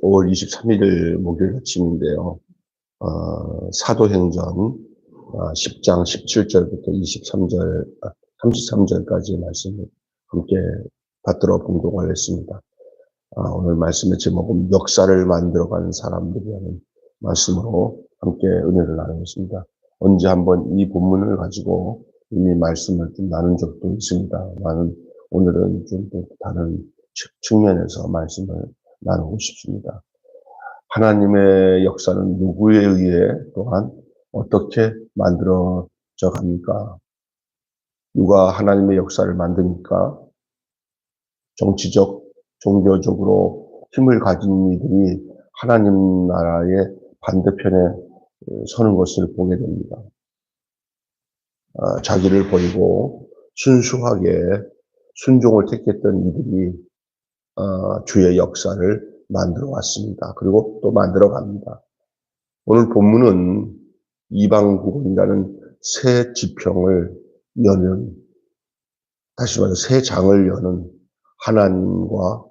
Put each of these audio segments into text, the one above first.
5월 23일 목요일 아침인데요. 사도행전 10장 17절부터 33절까지의 말씀을 함께 받들어 봉독을 했습니다. 오늘 말씀의 제목은 역사를 만들어가는 사람들이라는 말씀으로 함께 은혜를 나누겠습니다. 언제 한번 이 본문을 가지고 이미 말씀을 좀 나눈 적도 있습니다. 나는 오늘은 좀 다른 측면에서 말씀을 나누고 싶습니다. 하나님의 역사는 누구에 의해 또한 어떻게 만들어져 갑니까? 누가 하나님의 역사를 만듭니까? 정치적, 종교적으로 힘을 가진 이들이 하나님 나라의 반대편에 서는 것을 보게 됩니다. 자기를 버리고 순수하게 순종을 택했던 이들이 주의 역사를 만들어 왔습니다. 그리고 또 만들어 갑니다. 오늘 본문은 이방국이라는 새 지평을 여는, 다시 말해서 새 장을 여는 하나님과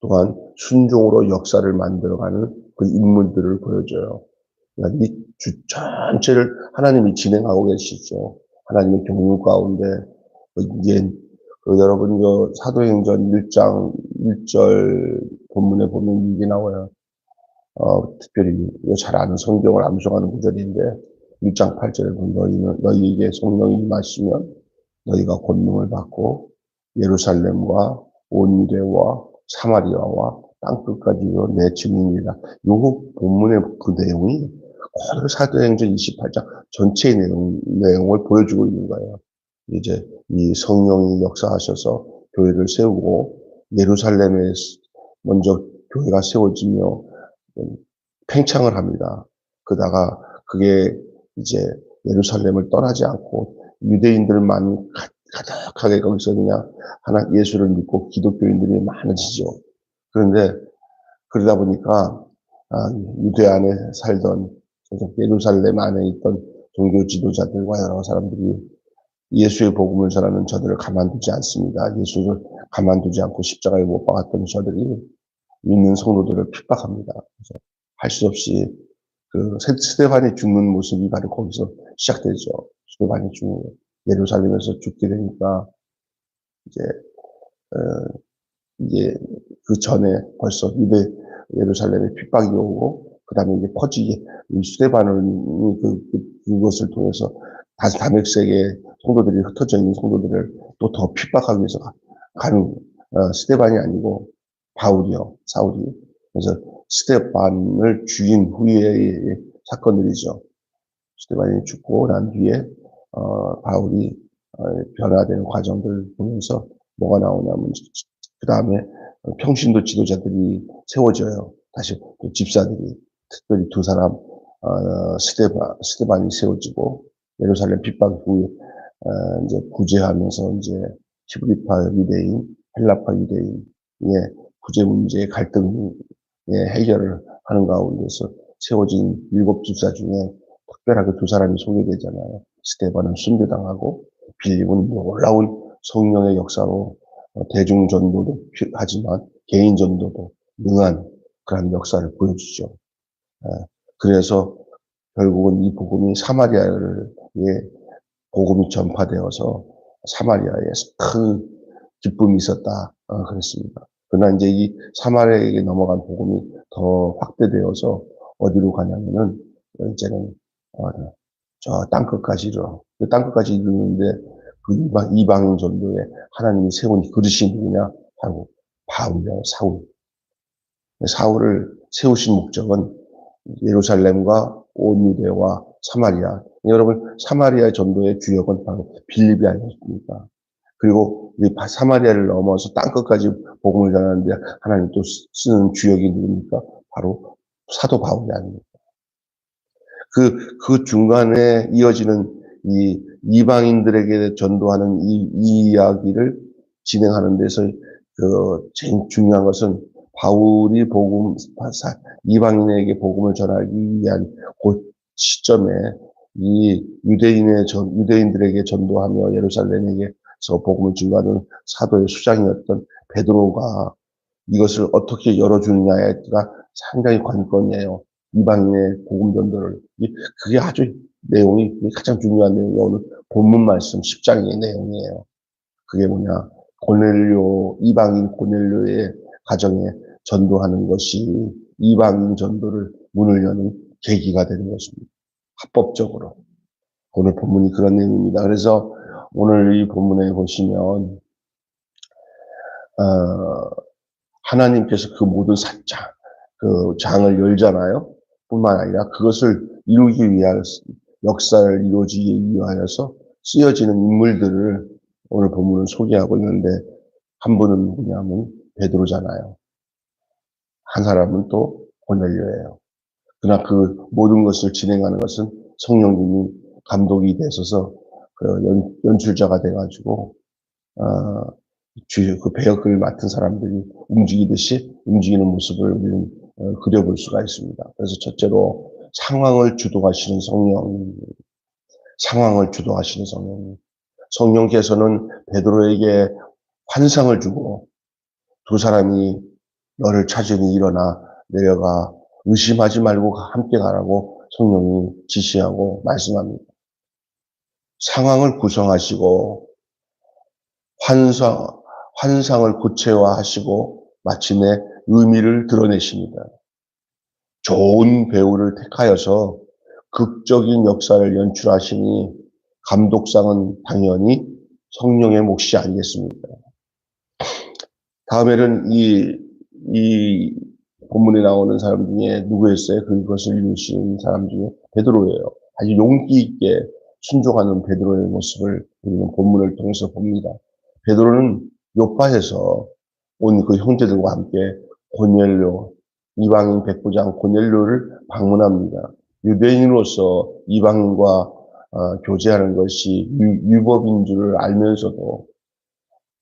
또한 순종으로 역사를 만들어가는 그 인물들을 보여줘요. 그러니까 이 주 전체를 하나님이 진행하고 계시죠. 하나님의 경륜 가운데 이게 여러분 사도행전 1장 1절 본문에 보면 이게 나와요. 특별히 잘 아는 성경을 암송하는 구절인데 1장 8절에 보면 너희에게 성령이 임하시면 너희가 권능을 받고 예루살렘과 온 유대와 사마리아와 땅끝까지 내 증인이라. 요 본문의 그 내용이 그대로 사도행전 28장 전체의 내용을 보여주고 있는 거예요. 이제 이 성령이 역사하셔서 교회를 세우고 예루살렘에 먼저 교회가 세워지며 팽창을 합니다. 그러다가 그게 이제 예루살렘을 떠나지 않고 유대인들만 가득하게 거기서 그냥 예수를 믿고 기독교인들이 많아지죠. 그런데 그러다 보니까 유대 안에 살던 예루살렘 안에 있던 종교 지도자들과 여러 사람들이 예수의 복음을 전하는 저들을 가만두지 않습니다. 예수를 가만두지 않고 십자가에 못 박았던 저들이 믿는 성도들을 핍박합니다. 그래서 할 수 없이 그 스데반이 죽는 모습이 바로 거기서 시작되죠. 스데반이 예루살렘에서 죽게 되니까 이제 그 전에 벌써 예루살렘에 핍박이 오고 그 다음에 이제 퍼지게 스데반을 그것을 통해서 다시 다메섹의 성도들이 흩어져 있는 성도들을 또 더 핍박하기 위해서 가는 스데반이 아니고 바울이요, 사울이. 그래서 스데반을 죽인 후의 사건들이죠. 스데반이 죽고 난 뒤에 바울이 변화되는 과정들을 보면서 뭐가 나오냐면 그 다음에 평신도 지도자들이 세워져요. 다시 집사들이 특별히 두 사람 스데반이 세워지고 예루살렘 핍박 후에 이제 구제하면서 이제 히브리파 유대인, 헬라파 유대인의 구제 문제의 갈등의 해결을 하는 가운데서 세워진 7 집사 중에 특별하게 두 사람이 소개되잖아요. 스데반은 순교당하고 빌립은 놀라운 성령의 역사로 대중 전도도 하지만 개인 전도도 능한 그런 역사를 보여주죠. 그래서 결국은 이 복음이 사마리아에 복음이 전파되어서 사마리아에 큰 기쁨이 있었다. 그랬습니다. 그러나 이제 이 사마리아에게 넘어간 복음이 더 확대되어서 어디로 가냐면은 이제는 저 땅끝까지로 땅끝까지 이르는데 그 이방인 전도에 하나님이 세운 그릇이 누구냐? 바로 바울이야, 사울. 사울을 세우신 목적은 예루살렘과 온 유대와 사마리아. 여러분, 사마리아 전도의 주역은 바로 빌립이 아니었습니까? 그리고 이 사마리아를 넘어서 땅끝까지 복음을 전하는데 하나님 또 쓰는 주역이 누굽니까? 바로 사도 바울이 아닙니까? 그 중간에 이어지는 이 이방인들에게 전도하는 이 이야기를 진행하는 데서 제일 중요한 것은 바울이 이방인에게 복음을 전하기 위한 그 시점에 이 유대인들에게 전도하며 예루살렘에게서 복음을 증거하는 사도의 수장이었던 베드로가 이것을 어떻게 열어주느냐가 상당히 관건이에요. 이방인의 복음 전도를. 그게 아주 내용이 가장 중요한 내용이 오늘 본문 말씀 10장의 내용이에요. 그게 뭐냐. 이방인 고넬료의 가정에 전도하는 것이 이방인 전도를 문을 여는 계기가 되는 것입니다. 합법적으로. 오늘 본문이 그런 내용입니다. 그래서 오늘 이 본문에 보시면 하나님께서 그 모든 그 장을 열잖아요. 뿐만 아니라 그것을 이루기 위하여 역사를 이루어지기 위하여서 쓰여지는 인물들을 오늘 본문은 소개하고 있는데 한 분은 누구냐면 베드로잖아요. 한 사람은 또 고넬료예요. 그러나 그 모든 것을 진행하는 것은 성령님이 감독이 되셔서 그 연출자가 돼가지고 그 배역을 맡은 사람들이 움직이듯이 움직이는 모습을 우리는 그려볼 수가 있습니다. 그래서 첫째로 상황을 주도하시는 성령. 성령께서는 베드로에게 환상을 주고 두 사람이 너를 찾으니 일어나 내려가 의심하지 말고 함께 가라고 성령이 지시하고 말씀합니다. 상황을 구성하시고 환상을 구체화하시고 마침내 의미를 드러내십니다. 좋은 배우를 택하여서 극적인 역사를 연출하시니 감독상은 당연히 성령의 몫이 아니겠습니까? 다음에는 이 본문에 나오는 사람 중에 누구였어요? 그것을 이루시는 사람 중에 베드로예요. 아주 용기 있게 순종하는 베드로의 모습을 우리는 본문을 통해서 봅니다. 베드로는 요파에서 온 그 형제들과 함께 고넬료, 이방인 백부장 고넬료를 방문합니다. 유대인으로서 이방인과 교제하는 것이 율법인 줄을 알면서도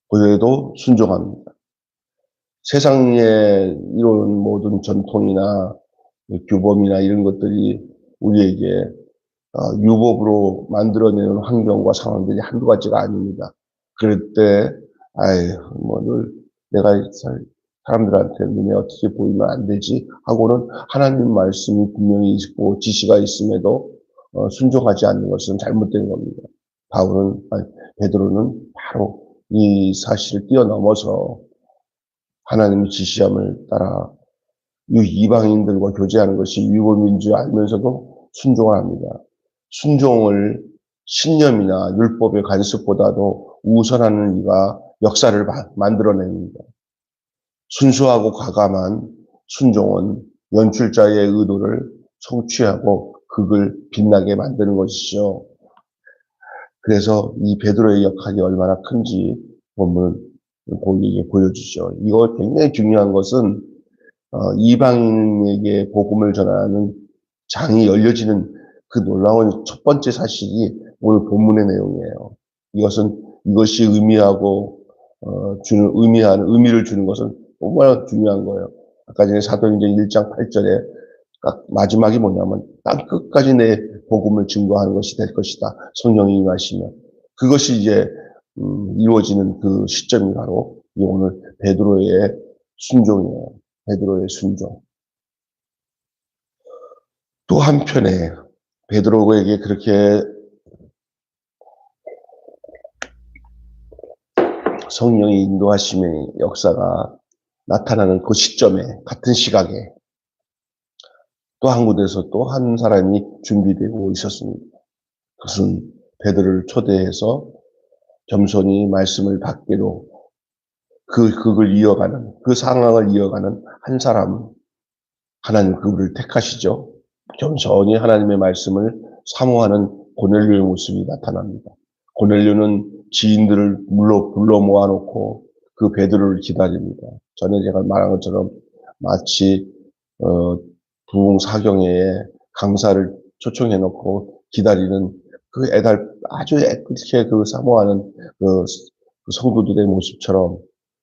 그래도 순종합니다. 세상에 이런 모든 전통이나 규범이나 이런 것들이 우리에게 유법으로 만들어내는 환경과 상황들이 한두 가지가 아닙니다. 그럴 때, 늘 내가 사람들한테 눈에 어떻게 보이면 안 되지 하고는 하나님 말씀이 분명히 있고 지시가 있음에도 순종하지 않는 것은 잘못된 겁니다. 베드로는 바로 이 사실을 뛰어넘어서 하나님의 지시함을 따라 이방인들과 교제하는 것이 율법인 줄 알면서도 순종을 합니다. 순종을 신념이나 율법의 간섭보다도 우선하는 이가 역사를 만들어냅니다. 순수하고 과감한 순종은 연출자의 의도를 성취하고 그걸 빛나게 만드는 것이죠. 그래서 이 베드로의 역할이 얼마나 큰지 본문을 우리에게 보여주죠. 이거 굉장히 중요한 것은 이방인에게 복음을 전하는 장이 열려지는 그 놀라운 첫 번째 사실이 오늘 본문의 내용이에요. 이것이 의미를 주는 것은 정말 중요한 거예요. 아까 전에 사도행전 1장 8절에 마지막이 뭐냐면 땅 끝까지 내 복음을 증거하는 것이 될 것이다. 성령이 임하시면. 그것이 이제 이루어지는 그 시점이 바로 오늘 베드로의 순종이에요. 베드로의 순종. 또 한편에 베드로에게 그렇게 성령의 인도하심의 역사가 나타나는 그 시점에 같은 시각에 또 한 곳에서 또 한 사람이 준비되고 있었습니다. 그것은 베드로를 초대해서 겸손히 말씀을 받기로 그걸 이어가는 그 상황을 이어가는 한 사람 하나님 그를 택하시죠. 겸손히 하나님의 말씀을 사모하는 고넬료의 모습이 나타납니다. 고넬료는 지인들을 불러 모아놓고 그 베드로를 기다립니다. 전에 제가 말한 것처럼 마치 부흥사경회에 강사를 초청해놓고 기다리는 그 아주 애틋하게 그 사모하는 그 성도들의 모습처럼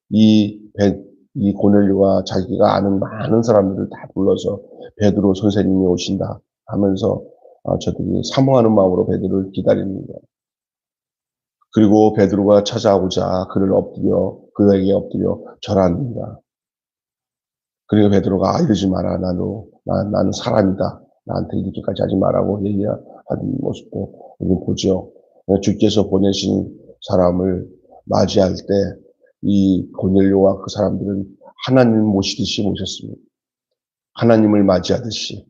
이 고넬료가 자기가 아는 많은 사람들을 다 불러서 베드로 선생님이 오신다 하면서 저들이 사모하는 마음으로 베드로를 기다립니다. 그리고 베드로가 찾아오자 그에게 엎드려 절합니다. 그러니까 베드로가 이러지 마라. 나는 사람이다. 나한테 이렇게까지 하지 말라고 얘기하는 모습도 우리 보죠. 주께서 보내신 사람을 맞이할 때 이 고넬료와 그 사람들은 하나님을 모시듯이 모셨습니다. 하나님을 맞이하듯이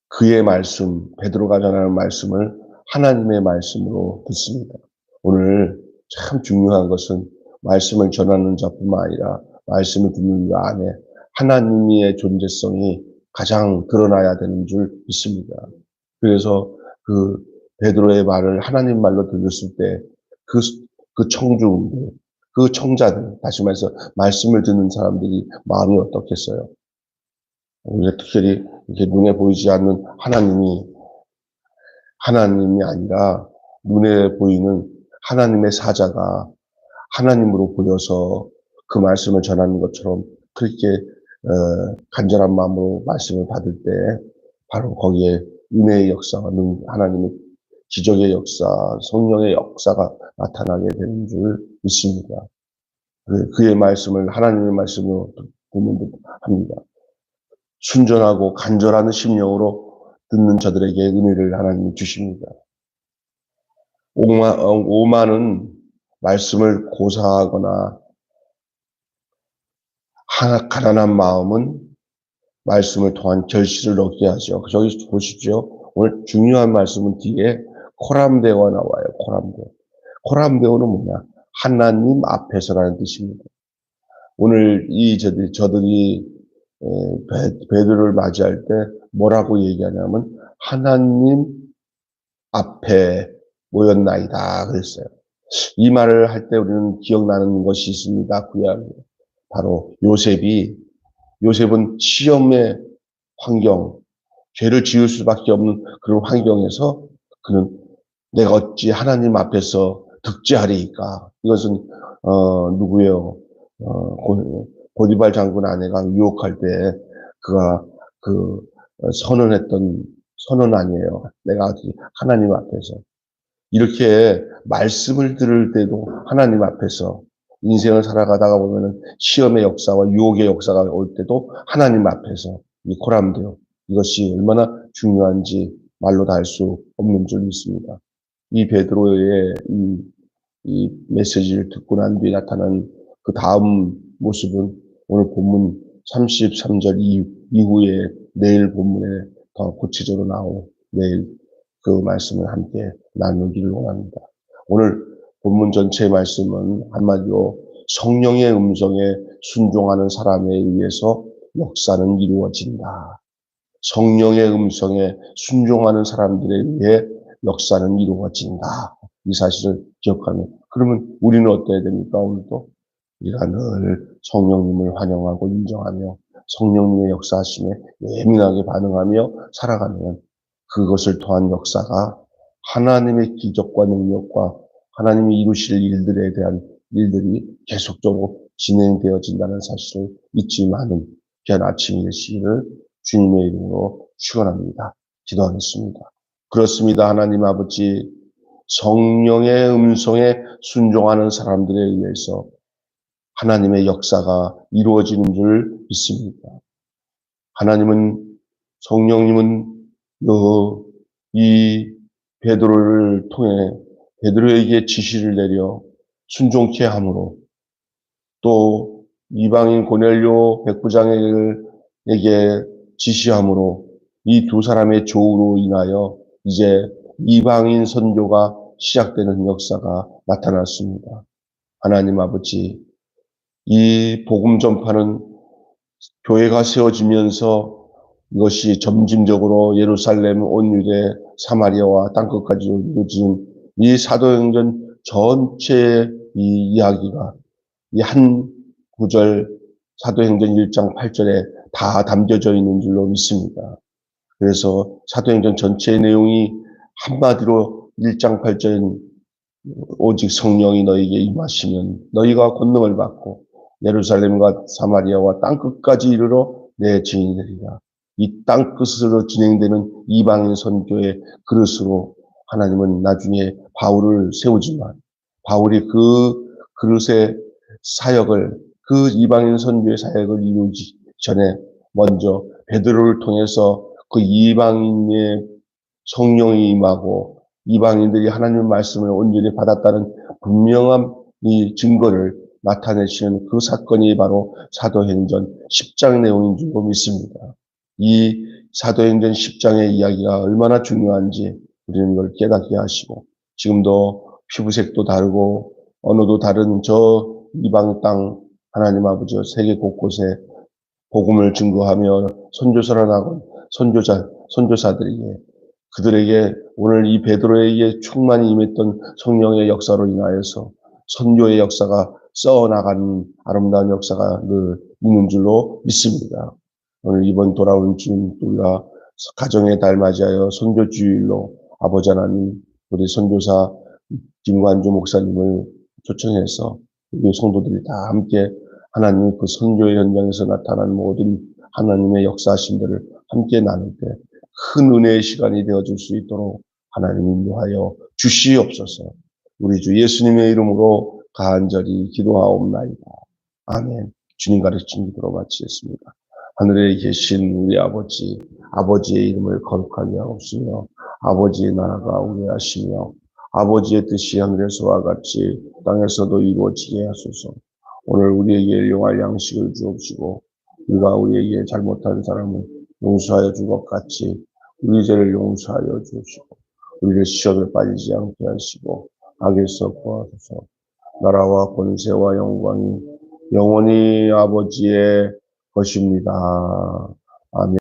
그의 말씀, 베드로가 전하는 말씀을 하나님의 말씀으로 듣습니다. 오늘 참 중요한 것은 말씀을 전하는 자뿐만 아니라 말씀을 듣는 자 안에 하나님의 존재성이 가장 드러나야 되는 줄 믿습니다. 그래서 그 베드로의 말을 하나님 말로 들었을 때 그 청중들, 그 청자들, 다시 말해서 말씀을 듣는 사람들이 마음이 어떻겠어요? 우리가 특별히 이렇게 눈에 보이지 않는 하나님이 아니라 눈에 보이는 하나님의 사자가 하나님으로 보여서 그 말씀을 전하는 것처럼 그렇게 간절한 마음으로 말씀을 받을 때 바로 거기에 은혜의 역사가 하나님의 기적의 역사, 성령의 역사가 나타나게 되는 줄 믿습니다. 그의 말씀을 하나님의 말씀으로 듣는 합니다. 순전하고 간절한 심령으로 듣는 자들에게 은혜를 하나님이 주십니다. 오만은 말씀을 고사하거나 가난한 마음은 말씀을 통한 결실을 얻게 하죠. 저기 보십시오. 오늘 중요한 말씀은 뒤에 코람데오가 나와요. 코람데오는 뭐냐? 하나님 앞에서라는 뜻입니다. 오늘 저들이 베드로를 맞이할 때 뭐라고 얘기하냐면 하나님 앞에 모였나이다 그랬어요. 이 말을 할 때 우리는 기억나는 것이 있습니다. 구약에 바로 요셉은 시험의 환경, 죄를 지을 수밖에 없는 그런 환경에서 그는 내가 어찌 하나님 앞에서 득죄하리이까. 이것은 누구예요? 보디발 장군 아내가 유혹할 때 그가 선언했던 선언 아니에요. 내가 어찌 하나님 앞에서 이렇게 말씀을 들을 때도 하나님 앞에서 인생을 살아가다가 보면은 시험의 역사와 유혹의 역사가 올 때도 하나님 앞에서 이 코람데오 이것이 얼마나 중요한지 말로 다 할 수 없는 줄 믿습니다. 이 베드로의 이 메시지를 듣고 난 뒤에 나타난 그 다음 모습은 오늘 본문 33절 이후에 내일 본문에 더 구체적으로 나올 내일 그 말씀을 함께 나누기를 원합니다. 오늘 본문 전체의 말씀은 한마디로 성령의 음성에 순종하는 사람에 의해서 역사는 이루어진다. 성령의 음성에 순종하는 사람들에 의해 역사는 이루어진다. 이 사실을 기억하면 그러면 우리는 어때야 됩니까? 오늘도 우리가 늘 성령님을 환영하고 인정하며 성령님의 역사하심에 예민하게 반응하며 살아가면 그것을 통한 역사가 하나님의 기적과 능력과 하나님이 이루실 일들에 대한 일들이 계속적으로 진행되어진다는 사실을 잊지 마는 귀한 아침이 되시기를 주님의 이름으로 축원합니다. 기도하겠습니다. 그렇습니다. 하나님 아버지, 성령의 음성에 순종하는 사람들에 의해서 하나님의 역사가 이루어지는 줄 믿습니다. 성령님은 이 베드로를 통해 베드로에게 지시를 내려 순종케 함으로 또 이방인 고넬료 백부장에게 지시함으로 이 두 사람의 조우로 인하여 이제 이방인 선교가 시작되는 역사가 나타났습니다. 하나님 아버지, 이 복음 전파는 교회가 세워지면서 이것이 점진적으로 예루살렘, 온 유대, 사마리아와 땅끝까지 이루어진 이 사도행전 전체의 이 이야기가 이 한 구절 사도행전 1장 8절에 다 담겨져 있는 줄로 믿습니다. 그래서 사도행전 전체의 내용이 한마디로 1장 8절은 오직 성령이 너희에게 임하시면 너희가 권능을 받고 예루살렘과 사마리아와 땅끝까지 이르러 내 증인이 되리라. 이 땅끝으로 진행되는 이방인 선교의 그릇으로 하나님은 나중에 바울을 세우지만 바울이 그 그릇의 사역을 그 이방인 선교의 사역을 전에 먼저 베드로를 통해서 그 이방인의 성령이 임하고 이방인들이 하나님의 말씀을 온전히 받았다는 분명한 이 증거를 나타내시는 그 사건이 바로 사도행전 10장 내용인 줄로 믿습니다. 이 사도행전 10장의 이야기가 얼마나 중요한지 우리는 걸 깨닫게 하시고, 지금도 피부색도 다르고 언어도 다른 저 이방 땅 하나님 아버지 세계 곳곳에 복음을 증거하며 선교사를 나온 선교사들에게, 그들에게 오늘 이 베드로에게 충만히 임했던 성령의 역사로 인하여서 선교의 역사가 써나가는 아름다운 역사가 늘 있는 줄로 믿습니다. 오늘 이번 돌아온 주님, 우리가 가정의 달 맞이하여 선교주일로 아버지 하나님, 우리 선교사 김관주 목사님을 초청해서 우리 성도들이 다 함께 하나님 그 선교의 현장에서 나타난 모든 하나님의 역사하심들을 함께 나눌 때 큰 은혜의 시간이 되어줄 수 있도록 하나님 인도하여 주시옵소서. 우리 주 예수님의 이름으로 간절히 기도하옵나이다. 아멘. 주님 가르친 기도로 마치겠습니다. 하늘에 계신 우리 아버지, 아버지의 이름을 거룩하게 하옵시며 아버지의 나라가 오게 하시며 아버지의 뜻이 하늘에서와 같이 땅에서도 이루어지게 하소서. 오늘 우리에게 일용할 양식을 주옵시고 우리가 우리에게 잘못한 사람을 용서하여 준 것 같이 우리 죄를 용서하여 주시고 우리를 시험에 빠지지 않게 하시고 악에서 구하소서. 나라와 권세와 영광이 영원히 아버지의 것입니다. 아멘.